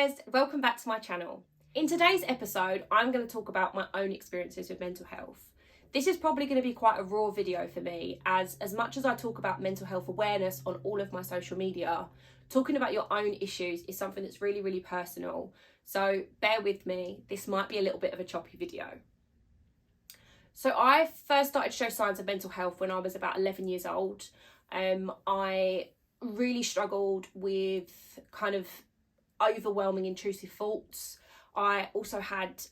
guys, welcome back to my channel. In today's episode, I'm going to talk about my own experiences with mental health. This is probably going to be quite a raw video for me, as much as I talk about mental health awareness on all of my social media, talking about your own issues is something that's really, really personal. So bear with me, this might be a little bit of a choppy video. So I first started to show signs of mental health when I was about 11 years old. I really struggled with kind of overwhelming intrusive thoughts. I also had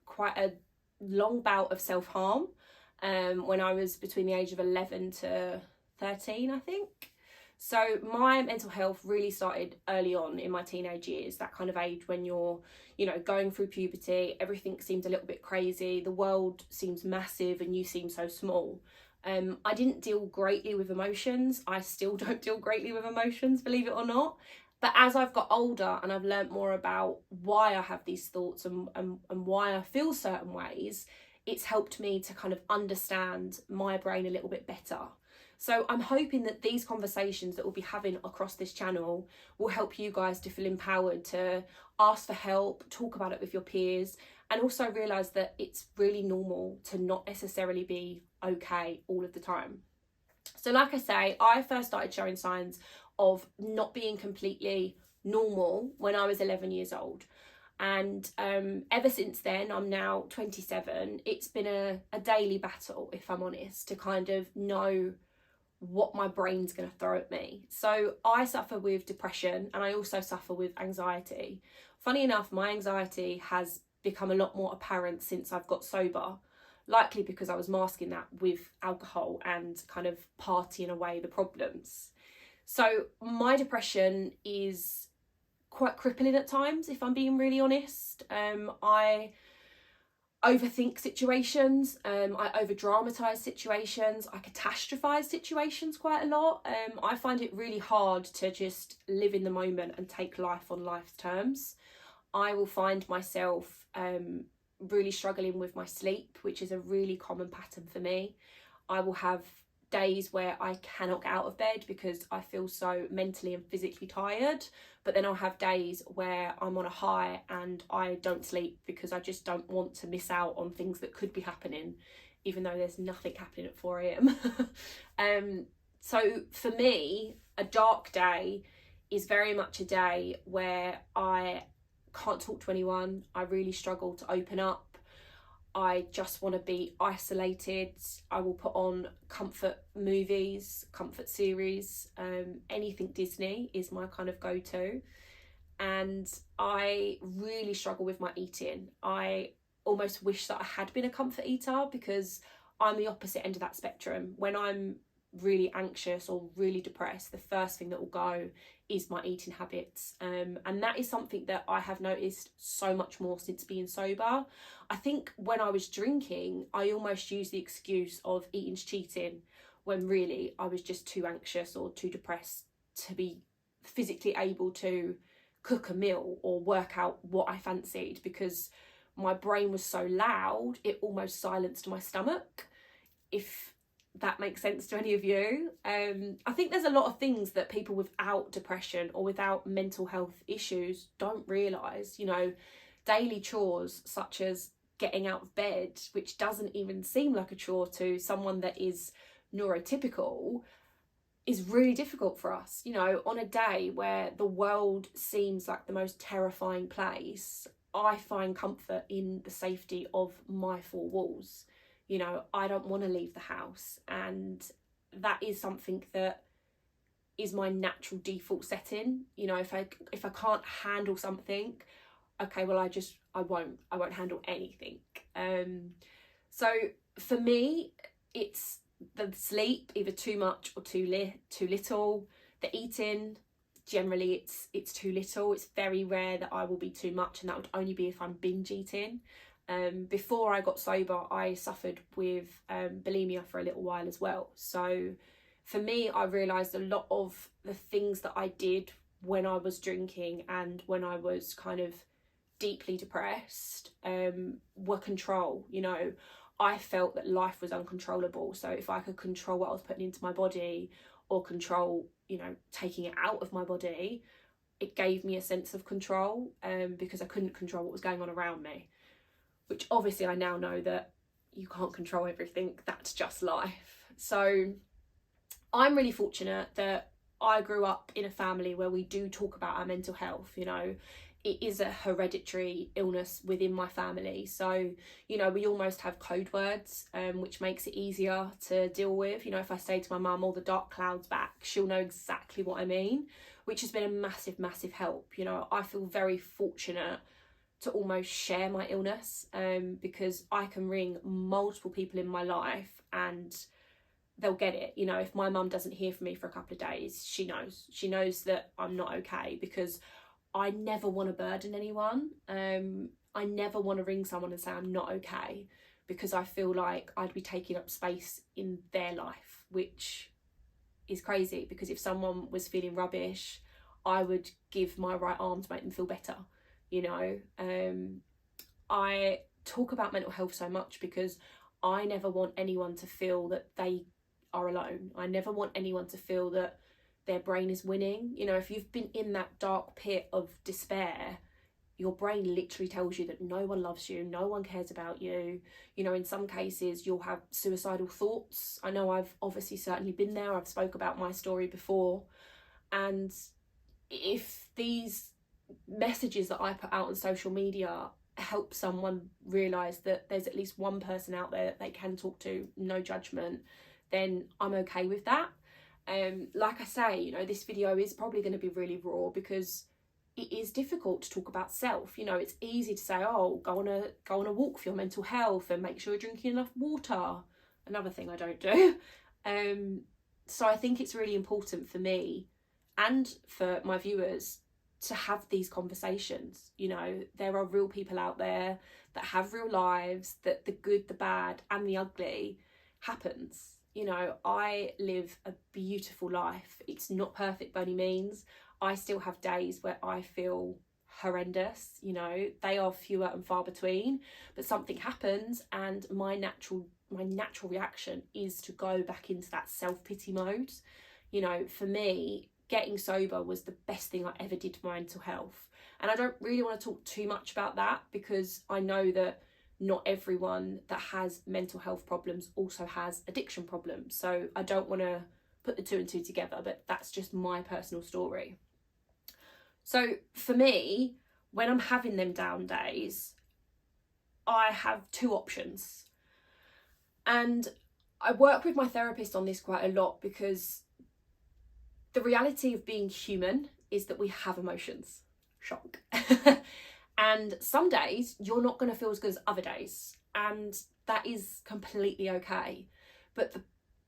quite a long bout of self-harm when I was between the age of 11 to 13, I think. So my mental health really started early on in my teenage years, that kind of age when you're, going through puberty, everything seems a little bit crazy, the world seems massive and you seem so small. I didn't deal greatly with emotions. I still don't deal greatly with emotions, believe it or not. But as I've got older and I've learnt more about why I have these thoughts and why I feel certain ways, it's helped me to kind of understand my brain a little bit better. So I'm hoping that these conversations that we'll be having across this channel will help you guys to feel empowered to ask for help, talk about it with your peers, and also realise that it's really normal to not necessarily be okay all of the time. So like I say, I first started showing signs of not being completely normal when I was 11 years old. And ever since then, I'm now 27, it's been a daily battle, if I'm honest, to kind of know what my brain's going to throw at me. So I suffer with depression and I also suffer with anxiety. Funny enough, my anxiety has become a lot more apparent since I've got sober, likely because I was masking that with alcohol and kind of partying away the problems. So my depression is quite crippling at times, if I'm being really honest. I overthink situations, I over-dramatise situations, I catastrophise situations quite a lot. I find it really hard to just live in the moment and take life on life's terms. I will find myself really struggling with my sleep, which is a really common pattern for me. I will have days where I cannot get out of bed because I feel so mentally and physically tired, but then I'll have days where I'm on a high and I don't sleep because I just don't want to miss out on things that could be happening, even though there's nothing happening at 4 a.m. So for me, a dark day is very much a day where I can't talk to anyone. I really struggle to open up. I just want to be isolated. I will put on comfort movies, comfort series, anything Disney is my kind of go-to. And I really struggle with my eating. I almost wish that I had been a comfort eater because I'm the opposite end of that spectrum. When I'm really anxious or really depressed, the first thing that will go is my eating habits, and that is something that I have noticed so much more since being sober. I think when I was drinking, I almost used the excuse of eating's cheating, when really I was just too anxious or too depressed to be physically able to cook a meal or work out what I fancied, because my brain was so loud it almost silenced my stomach, if that makes sense to any of you. I think there's a lot of things that people without depression or without mental health issues don't realise. Daily chores such as getting out of bed, which doesn't even seem like a chore to someone that is neurotypical, is really difficult for us. On a day where the world seems like the most terrifying place, I find comfort in the safety of my four walls. I don't want to leave the house, and that is something that is my natural default setting. If I can't handle something, okay, well I won't handle anything. So for me, it's the sleep, either too much or too little. The eating, generally it's too little. It's very rare that I will be too much, and that would only be if I'm binge eating. Before I got sober, I suffered with bulimia for a little while as well. So for me, I realised a lot of the things that I did when I was drinking and when I was kind of deeply depressed were control. I felt that life was uncontrollable. So if I could control what I was putting into my body or control, taking it out of my body, it gave me a sense of control, because I couldn't control what was going on around me, which obviously I now know that you can't control everything. That's just life. So I'm really fortunate that I grew up in a family where we do talk about our mental health. You know, it is a hereditary illness within my family. So, you know, we almost have code words, which makes it easier to deal with. You know, if I say to my mum, all the dark clouds back, she'll know exactly what I mean, which has been a massive, massive help. You know, I feel very fortunate to almost share my illness, because I can ring multiple people in my life and they'll get it. You know, if my mum doesn't hear from me for a couple of days, she knows that I'm not okay, because I never want to burden anyone. I never want to ring someone and say I'm not okay, because I feel like I'd be taking up space in their life, which is crazy, because if someone was feeling rubbish, I would give my right arm to make them feel better. You know, I talk about mental health so much because I never want anyone to feel that they are alone. I never want anyone to feel that their brain is winning. You know, if you've been in that dark pit of despair, your brain literally tells you that no one loves you, no one cares about you. You know, in some cases you'll have suicidal thoughts. I know I've obviously certainly been there. I've spoke about my story before. And if these messages that I put out on social media help someone realise that there's at least one person out there that they can talk to, no judgment, then I'm okay with that. Like I say, you know, this video is probably going to be really raw because it is difficult to talk about self. You know, it's easy to say, oh, go on a walk for your mental health and make sure you're drinking enough water. Another thing I don't do. So I think it's really important for me and for my viewers to have these conversations. You know, there are real people out there that have real lives, that the good, the bad and the ugly happens. You know, I live a beautiful life. It's not perfect by any means. I still have days where I feel horrendous. You know, they are fewer and far between, but something happens and my natural reaction is to go back into that self-pity mode. You know, for me, getting sober was the best thing I ever did for my mental health. And I don't really want to talk too much about that because I know that not everyone that has mental health problems also has addiction problems. So I don't want to put the two and two together, but that's just my personal story. So for me, when I'm having them down days, I have two options. And I work with my therapist on this quite a lot because the reality of being human is that we have emotions. Shock. And some days you're not going to feel as good as other days, and that is completely okay. But the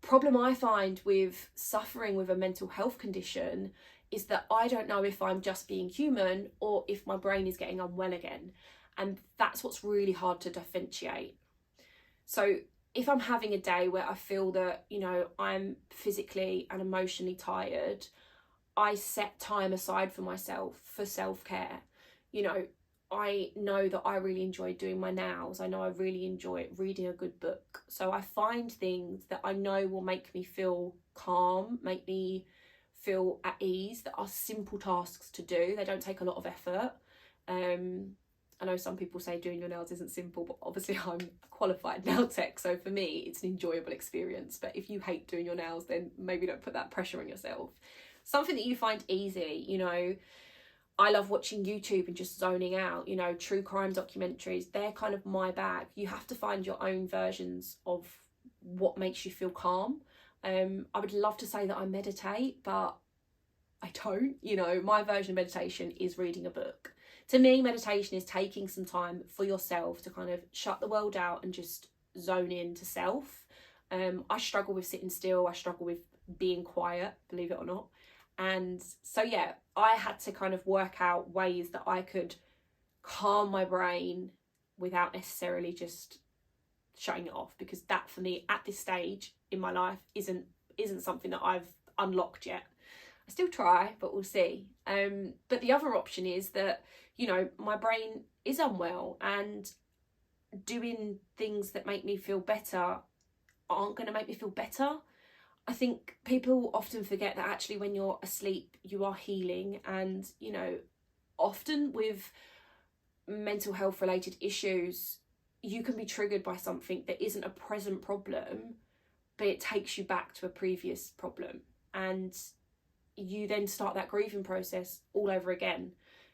problem I find with suffering with a mental health condition is that I don't know if I'm just being human or if my brain is getting unwell again. And that's what's really hard to differentiate. So if I'm having a day where I feel that, you know, I'm physically and emotionally tired, I set time aside for myself for self-care. You know, I know that I really enjoy doing my nails. I know I really enjoy reading a good book. So I find things that I know will make me feel calm, make me feel at ease, that are simple tasks to do. They don't take a lot of effort. I know some people say doing your nails isn't simple, but obviously I'm a qualified nail tech, so for me it's an enjoyable experience. But if you hate doing your nails, then maybe don't put that pressure on yourself. Something that you find easy. You know, I love watching YouTube and just zoning out. You know, true crime documentaries, they're kind of my bag. You have to find your own versions of what makes you feel calm. I would love to say that I meditate, but I don't. You know, my version of meditation is reading a book. To me, meditation is taking some time for yourself to kind of shut the world out and just zone into self. I struggle with sitting still. I struggle with being quiet, believe it or not. And so, yeah, I had to kind of work out ways that I could calm my brain without necessarily just shutting it off, because that for me at this stage in my life isn't something that I've unlocked yet. I still try, but we'll see. But the other option is that, you know, my brain is unwell and doing things that make me feel better aren't going to make me feel better. I think people often forget that actually when you're asleep, you are healing. And, you know, often with mental health related issues, you can be triggered by something that isn't a present problem, but it takes you back to a previous problem. And you then start that grieving process all over again.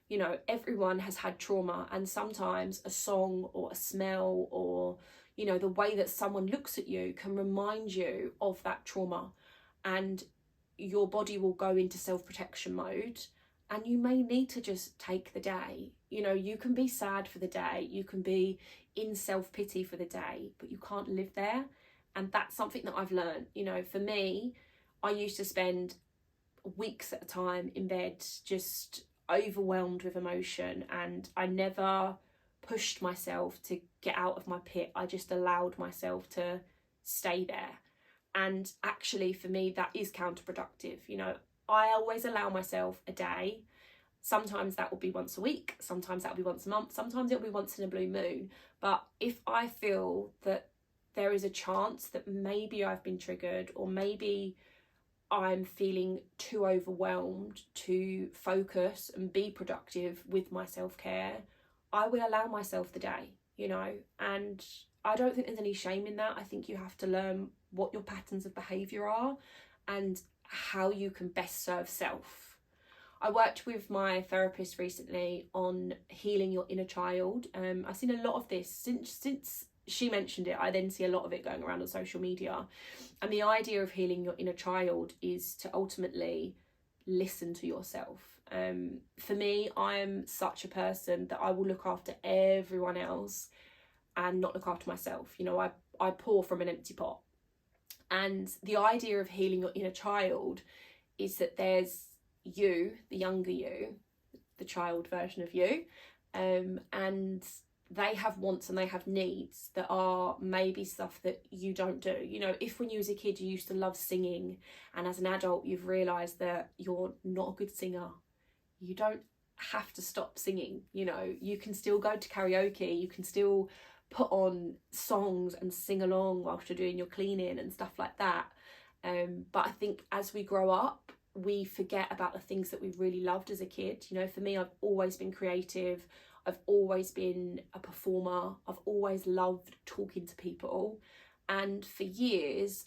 You know, everyone has had trauma, and sometimes a song or a smell or, you know, the way that someone looks at you can remind you of that trauma, and your body will go into self-protection mode, and you may need to just take the day. You know, you can be sad for the day, you can be in self-pity for the day, but you can't live there. And that's something that I've learned. You know, for me, I used to spend weeks at a time in bed, just overwhelmed with emotion, and I never pushed myself to get out of my pit. I just allowed myself to stay there. And actually for me, that is counterproductive. You know, I always allow myself a day. Sometimes that will be once a week, sometimes that will be once a month, sometimes it'll be once in a blue moon. But if I feel that there is a chance that maybe I've been triggered, or maybe I'm feeling too overwhelmed to focus and be productive with my self-care, I will allow myself the day, you know. And I don't think there's any shame in that. I think you have to learn what your patterns of behaviour are and how you can best serve self. I worked with my therapist recently on healing your inner child. I've seen a lot of this since she mentioned it. I then see a lot of it going around on social media. And the idea of healing your inner child is to ultimately listen to yourself. For me, I am such a person that I will look after everyone else and not look after myself. You know, I pour from an empty pot. And the idea of healing your inner child is that there's you, the younger you, the child version of you, and they have wants and they have needs that are maybe stuff that you don't do. You know, if when you was a kid you used to love singing, and as an adult you've realised that you're not a good singer, you don't have to stop singing. You know, you can still go to karaoke, you can still put on songs and sing along whilst you're doing your cleaning and stuff like that. But I think as we grow up, we forget about the things that we really loved as a kid. You know, for me, I've always been creative, I've always been a performer, I've always loved talking to people, and for years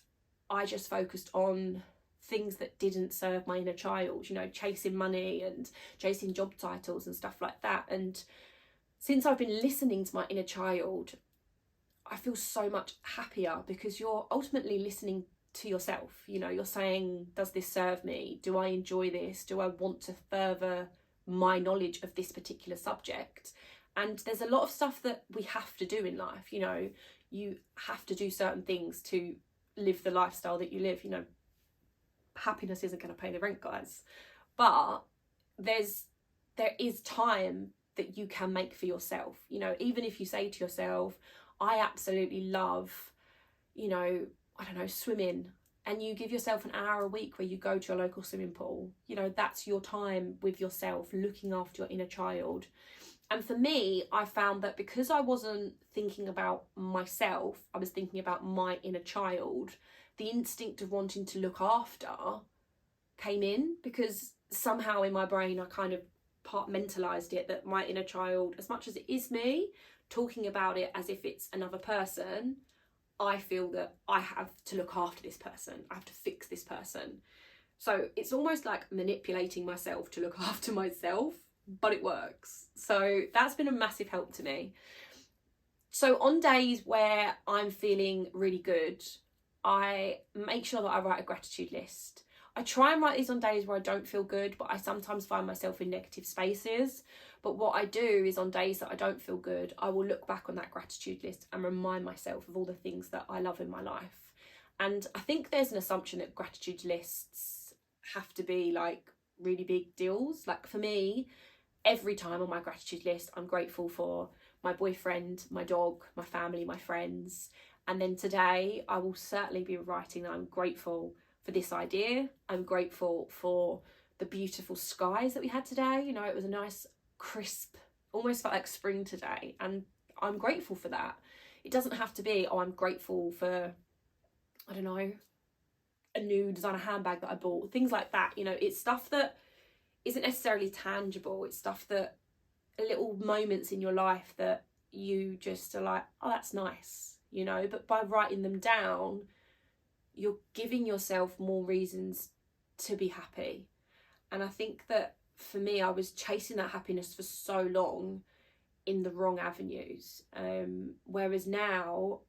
I just focused on things that didn't serve my inner child, you know, chasing money and chasing job titles and stuff like that. And since I've been listening to my inner child, I feel so much happier, because you're ultimately listening to yourself. You know, you're saying, does this serve me? Do I enjoy this? Do I want to further my knowledge of this particular subject? And there's a lot of stuff that we have to do in life. You know, you have to do certain things to live the lifestyle that you live. You know, happiness isn't going to pay the rent, guys, but there is time that you can make for yourself. You know, even if you say to yourself, I absolutely love, you know, I don't know, swimming, and you give yourself an hour a week where you go to your local swimming pool, you know, that's your time with yourself, looking after your inner child. And for me, I found that because I wasn't thinking about myself, I was thinking about my inner child, the instinct of wanting to look after came in, because somehow in my brain I kind of compartmentalized it, that my inner child, as much as it is me, talking about it as if it's another person, I feel that I have to look after this person, I have to fix this person. So it's almost like manipulating myself to look after myself, but it works. So that's been a massive help to me. So on days where I'm feeling really good, I make sure that I write a gratitude list. I try and write these on days where I don't feel good, but I sometimes find myself in negative spaces. But what I do is on days that I don't feel good, I will look back on that gratitude list and remind myself of all the things that I love in my life. And I think there's an assumption that gratitude lists have to be like really big deals. Like for me, every time on my gratitude list, I'm grateful for my boyfriend, my dog, my family, my friends. And then today I will certainly be writing that I'm grateful for this idea. I'm grateful for the beautiful skies that we had today. You know, it was a nice, crisp, almost felt like spring today, and I'm grateful for that. It doesn't have to be, oh, I'm grateful for, I don't know, a new designer handbag that I bought, things like that. You know, it's stuff that isn't necessarily tangible. It's stuff that little moments in your life that you just are like, oh, that's nice, you know. But by writing them down, you're giving yourself more reasons to be happy. And I think that for me, I was chasing that happiness for so long in the wrong avenues, whereas now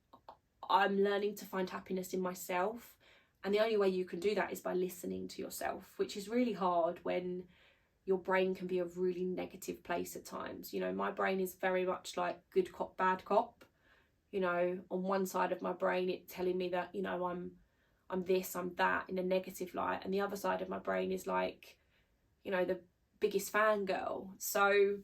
I'm learning to find happiness in myself, and the only way you can do that is by listening to yourself, which is really hard when your brain can be a really negative place at times. You know, my brain is very much like good cop, bad cop. You know, on one side of my brain, it's telling me that, you know, I'm this, I'm that in a negative light, and the other side of my brain is like, you know, the biggest fangirl. So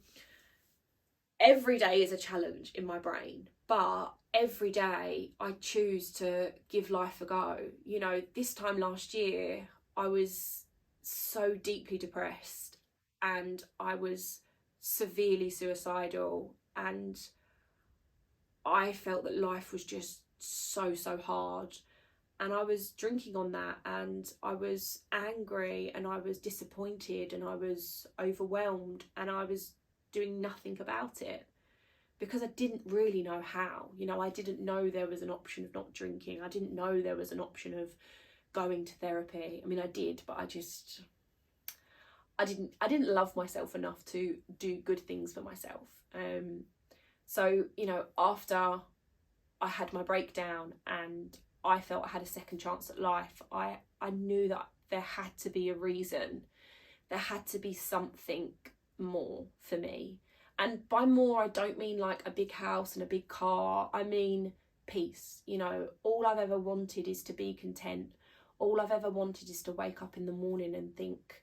every day is a challenge in my brain, but every day I choose to give life a go. You know, this time last year, I was so deeply depressed and I was severely suicidal, and I felt that life was just so hard. And I was drinking on that, and I was angry, and I was disappointed, and I was overwhelmed, and I was doing nothing about it because I didn't really know how. You know, I didn't know there was an option of not drinking. I didn't know there was an option of going to therapy. I mean, I did, but I didn't love myself enough to do good things for myself. So, you know, after I had my breakdown and I felt I had a second chance at life, I knew that there had to be a reason. There had to be something more for me. And by more, I don't mean like a big house and a big car. I mean peace. You know, all I've ever wanted is to be content. All I've ever wanted is to wake up in the morning and think,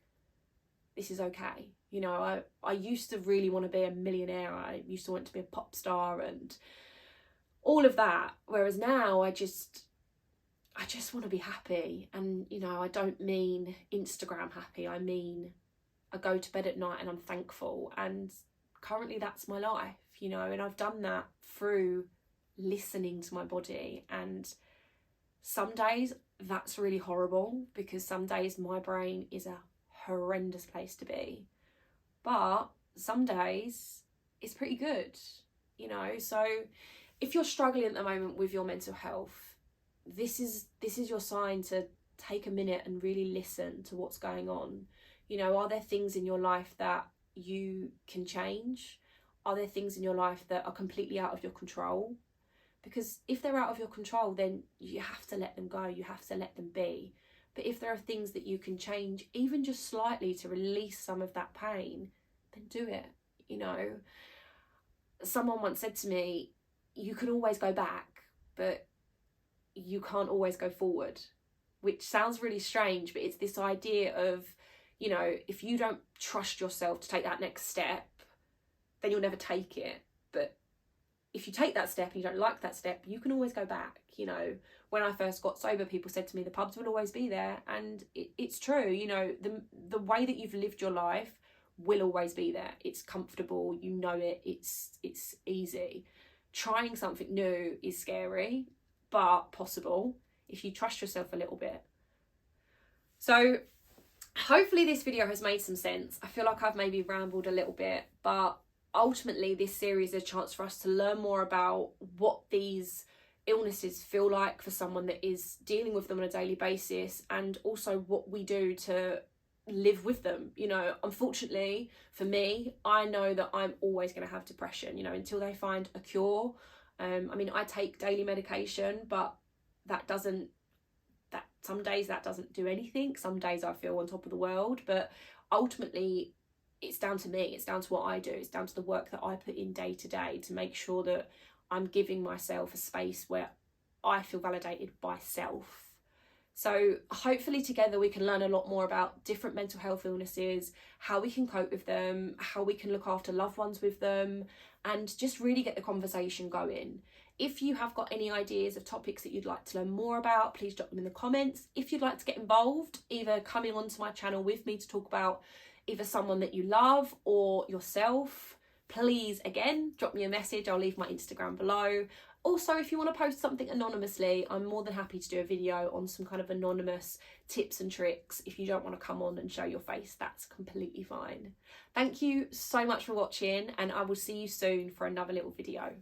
this is okay. You know, I used to really want to be a millionaire. I used to want to be a pop star and all of that. Whereas now I just want to be happy. And, you know, I don't mean Instagram happy. I mean, I go to bed at night and I'm thankful. And currently that's my life, you know, and I've done that through listening to my body. And some days that's really horrible because some days my brain is a horrendous place to be. But some days it's pretty good, you know. So if you're struggling at the moment with your mental health, this is your sign to take a minute and really listen to what's going on. You know, are there things in your life that you can change? Are there things in your life that are completely out of your control? Because if they're out of your control, then you have to let them go. You have to let them be. But if there are things that you can change, even just slightly to release some of that pain, then do it. You know, someone once said to me, you can always go back, but you can't always go forward, which sounds really strange, but it's this idea of, you know, if you don't trust yourself to take that next step, then you'll never take it. But if you take that step and you don't like that step, you can always go back. You know, when I first got sober, people said to me, the pubs will always be there. And it's true. You know, the way that you've lived your life will always be there. It's comfortable, you know it, it's easy. Trying something new is scary, but possible if you trust yourself a little bit. So hopefully this video has made some sense. I feel like I've maybe rambled a little bit, but ultimately this series is a chance for us to learn more about what these illnesses feel like for someone that is dealing with them on a daily basis, and also what we do to live with them. You know, unfortunately for me, I know that I'm always going to have depression, you know, until they find a cure. I mean, I take daily medication, but some days that doesn't do anything. Some days I feel on top of the world, but ultimately it's down to me. It's down to what I do. It's down to the work that I put in day to day to make sure that I'm giving myself a space where I feel validated by self. So hopefully together we can learn a lot more about different mental health illnesses, how we can cope with them, how we can look after loved ones with them, and just really get the conversation going. If you have got any ideas of topics that you'd like to learn more about, please drop them in the comments. If you'd like to get involved, either coming onto my channel with me to talk about either someone that you love or yourself, please, again, drop me a message. I'll leave my Instagram below. Also, if you want to post something anonymously, I'm more than happy to do a video on some kind of anonymous tips and tricks. If you don't want to come on and show your face, that's completely fine. Thank you so much for watching, and I will see you soon for another little video.